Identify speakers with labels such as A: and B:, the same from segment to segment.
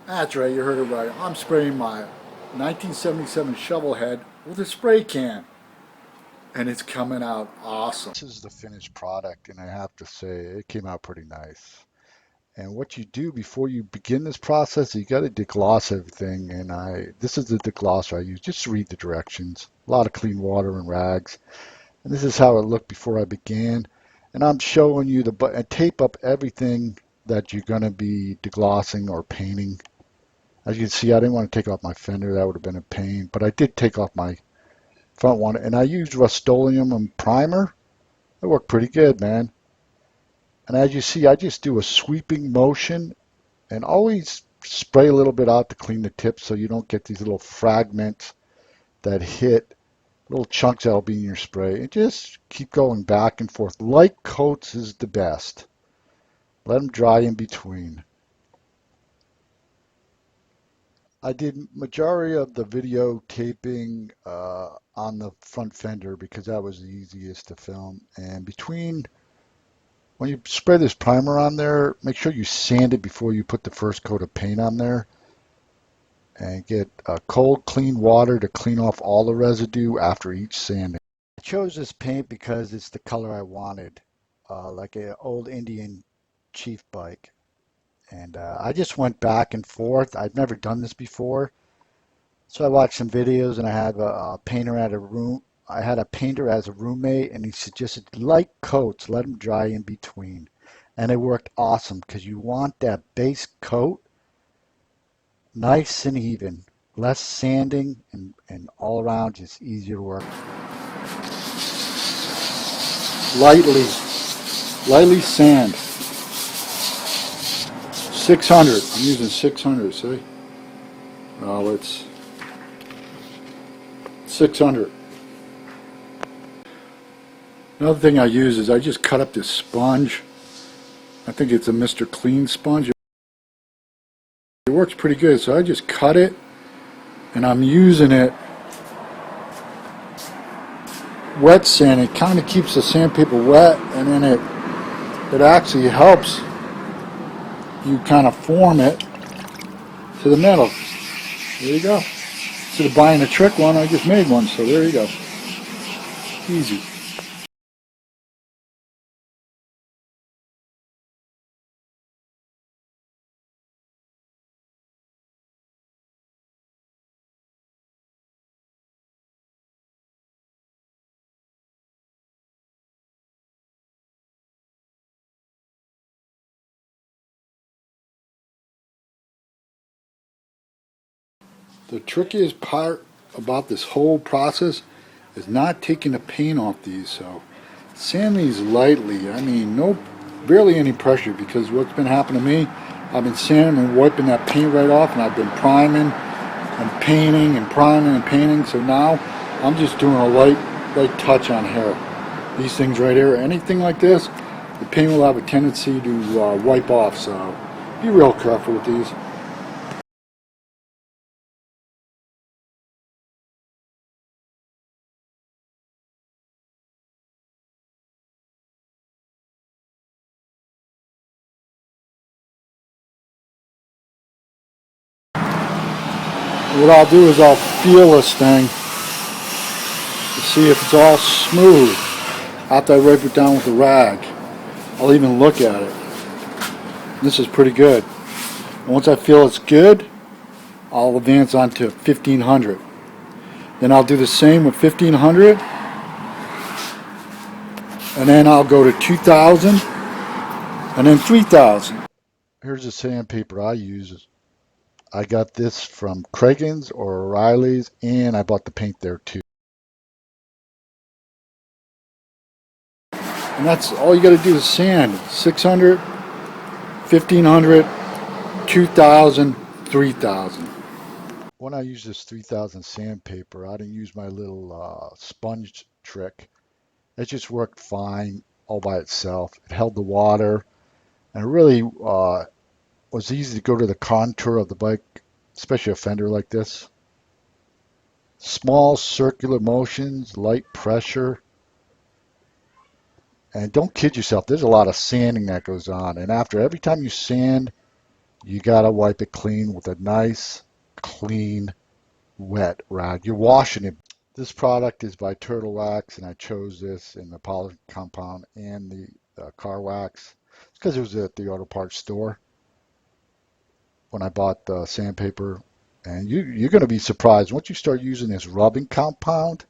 A: That's right, you heard it right. I'm spraying my 1977 shovel head with a spray can, and it's coming out awesome.
B: This is the finished product, and I have to say it came out pretty nice. And what you do before you begin this process, you got to degloss everything. And this is the deglosser I use. Just read the directions. A lot of clean water and rags. And this is how it looked before I began. And I'm showing you and tape up everything that you're going to be deglossing or painting. As you can see, I didn't want to take off my fender. That would have been a pain. But I did take off my front one. And I used Rust-Oleum and primer. It worked pretty good, man. And as you see, I just do a sweeping motion and always spray a little bit out to clean the tips so you don't get these little fragments that hit, little chunks that'll be in your spray. And just keep going back and forth. Light coats is the best. Let them dry in between. I did majority of the videotaping on the front fender because that was the easiest to film. And when you spray this primer on there, make sure you sand it before you put the first coat of paint on there. And get cold, clean water to clean off all the residue after each sanding. I chose this paint because it's the color I wanted, like an old Indian chief bike. And I just went back and forth. I'd never done this before. So I watched some videos and I had a painter at a room. I had a painter as a roommate and he suggested light coats, let them dry in between. And it worked awesome because you want that base coat nice and even, less sanding and all around just easier to work.
A: Lightly, lightly sand. 600. I'm using 600. See? Oh, it's 600. Another thing I use is I just cut up this sponge. I think it's a Mr. Clean sponge. It works pretty good, so I just cut it, and I'm using it wet sand. It kind of keeps the sandpaper wet, and then it actually helps you kind of form it to the metal. There you go. Instead of buying a trick one, I just made one, so there you go. Easy. The trickiest part about this whole process is not taking the paint off these, so sand these lightly. I mean, barely any pressure, because what's been happening to me, I've been sanding and wiping that paint right off, and I've been priming and painting and priming and painting, so now I'm just doing a light touch on here. These things right here, anything like this, the paint will have a tendency to wipe off, so be real careful with these. What I'll do is I'll feel this thing to see if it's all smooth. After I wipe it down with a rag, I'll even look at it. This is pretty good. And once I feel it's good, I'll advance on to 1500. Then I'll do the same with 1500, and then I'll go to 2000, and then 3000.
B: Here's the sandpaper I use. I got this from Craigan's or O'Reilly's, and I bought the paint there too.
A: And that's all you got to do is sand. 600, 1500, 2000, 3000.
B: When I use this 3000 sandpaper, I didn't use my little sponge trick. It just worked fine all by itself. It held the water, and it really was easy to go to the contour of the bike, especially a fender like this. Small circular motions, light pressure, and don't kid yourself, there's a lot of sanding that goes on. And after every time you sand, you gotta wipe it clean with a nice, clean, wet rag. You're washing it. This product is by Turtle Wax, and I chose this in the polish compound and the car wax. It's because it was at the auto parts store when I bought the sandpaper. And you're going to be surprised once you start using this rubbing compound.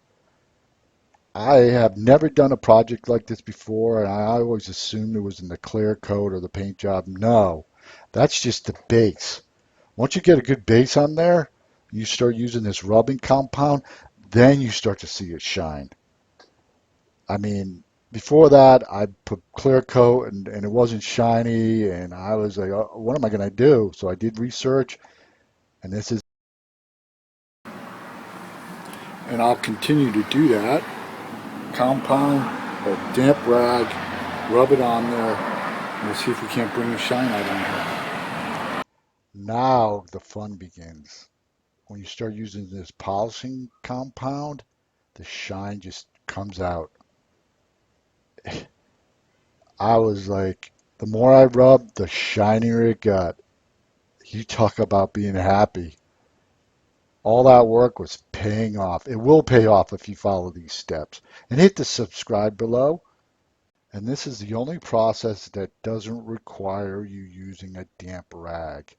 B: I have never done a project like this before, and I always assumed it was in the clear coat or the paint job. No, that's just the base. Once you get a good base on there, you start using this rubbing compound, then you start to see it shine. I mean, before that, I put clear coat and it wasn't shiny, and I was like, oh, what am I going to do? So I did research, and this is.
A: And I'll continue to do that. Compound or damp rag, rub it on there, and we'll see if we can't bring the shine out on here.
B: Now the fun begins. When you start using this polishing compound, the shine just comes out. I was like, the more I rubbed, the shinier it got. You talk about being happy. All that work was paying off. It will pay off if you follow these steps. And hit the subscribe below. And this is the only process that doesn't require you using a damp rag.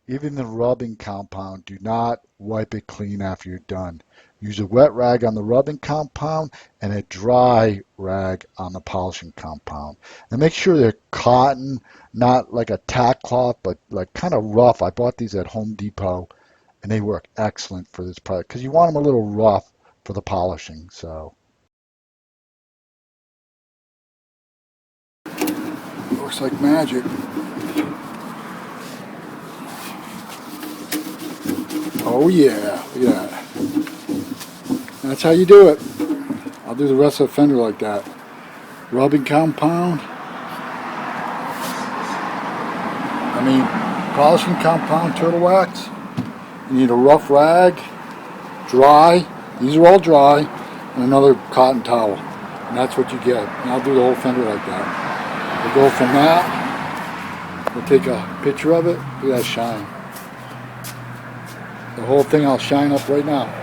B: Even the rubbing compound, do not wipe it clean after you're done. Use a wet rag on the rubbing compound and a dry rag on the polishing compound. And make sure they're cotton, not like a tack cloth, but like kind of rough. I bought these at Home Depot and they work excellent for this product because you want them a little rough for the polishing. So
A: Looks like magic. Oh yeah, look at that. That's how you do it. I'll do the rest of the fender like that. Rubbing compound. Polishing compound, turtle wax. You need a rough rag, dry. These are all dry, and another cotton towel. And that's what you get. And I'll do the whole fender like that. We'll go from that. We'll take a picture of it. Look at that shine. The whole thing I'll shine up right now.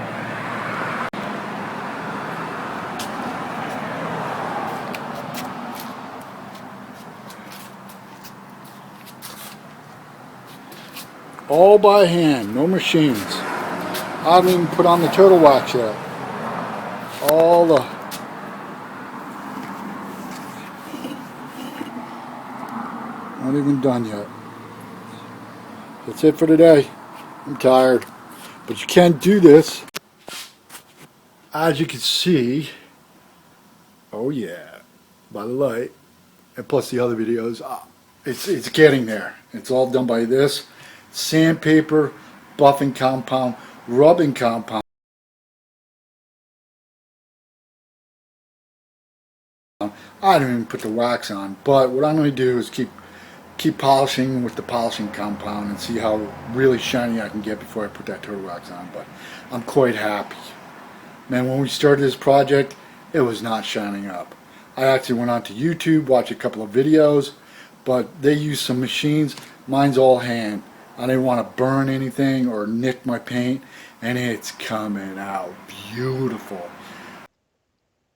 A: All by hand, no machines. I haven't even put on the turtle wax yet. All the not even done yet. That's it for today. I'm tired. But you can do this. As you can see, oh yeah, by the light, and plus the other videos, it's getting there. It's all done by this. Sandpaper, buffing compound, rubbing compound. I don't even put the wax on, but what I'm going to do is keep polishing with the polishing compound and see how really shiny I can get before I put that turtle wax on. But I'm quite happy. Man, when we started this project, it was not shining up. I actually went onto YouTube, watched a couple of videos, but they use some machines. Mine's all hand. I didn't want to burn anything or nick my paint, and it's coming out beautiful.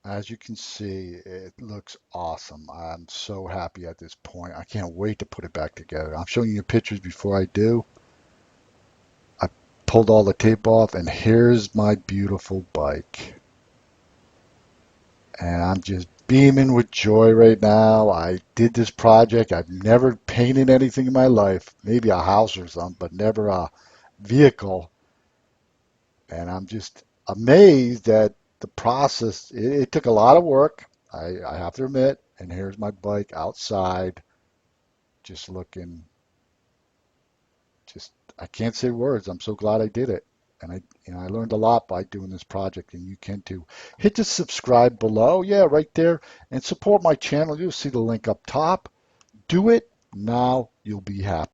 B: as you can see, it looks awesome. I'm so happy at this point. I can't wait to put it back together. I'm showing you pictures before I do. I pulled all the tape off, and here's my beautiful bike. And I'm just beaming with joy right now. I did this project. I've never painted anything in my life, maybe a house or something, but never a vehicle. And I'm just amazed at the process. It took a lot of work, I have to admit. And here's my bike outside, just looking, just I can't say words. I'm so glad I did it. And I learned a lot by doing this project, and you can too. Hit the subscribe below, yeah, right there, and support my channel. You'll see the link up top. Do it now. You'll be happy.